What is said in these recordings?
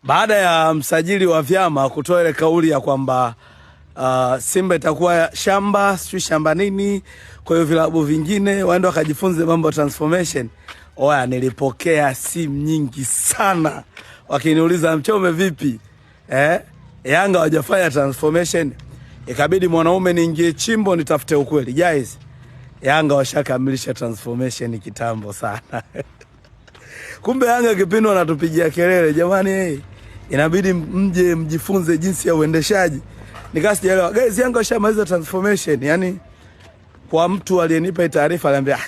Baada ya msajili wa vyama kutoa ile kauli ya kwamba Simba itakuwa shamba, sio shamba nini, kwa hiyo vilabu vingine waende wakajifunze mambo transformation. Oya, nilipokea simu nyingi sana wakiniuliza Mchome vipi? Yanga hawajafanya transformation. Ikabidi mwanaume niingie chimbo nitafute ukweli. Guys, Yanga washakamilisha transformation kitambo sana. Kumbe Yanga kipindi wanatupigia kelele, jamani inabidi mje mjifunze jinsi ya uendeshaji. Nikasijaelewa. Guys, Yanga washamaliza transformation. Yani kwa mtu aliyenipa taarifa aliambia,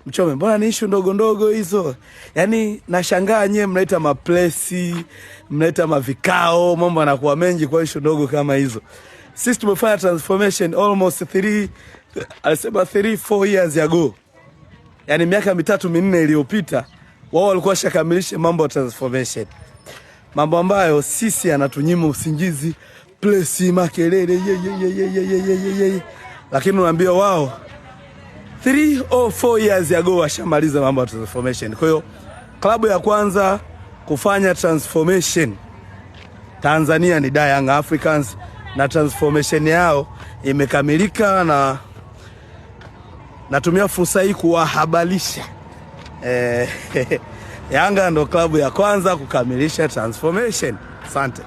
Mchome, mbona ni issue ndogo ndogo hizo? Yani nashangaa nyewe mnaita maplesi, mnaita mavikao, mambo yanakuwa mengi kwa issue ndogo kama hizo. Sisi tumefanya transformation almost 3-4 years ago. Yani miaka 3-4 iliyopita wao walikuwa washakamilisha mambo ya transformation. Mambo ambayo sisi anatunyima usingizi, plesi, makelele, lakini unaambia wao 3 or 4 years ago washamaliza mambo ya transformation. Kwa hiyo klabu ya kwanza kufanya transformation Tanzania ni Young Africans, na transformation yao imekamilika, na natumia fursa hii kuwahabarisha Yanga ndo klabu ya kwanza kukamilisha transformation. Asante.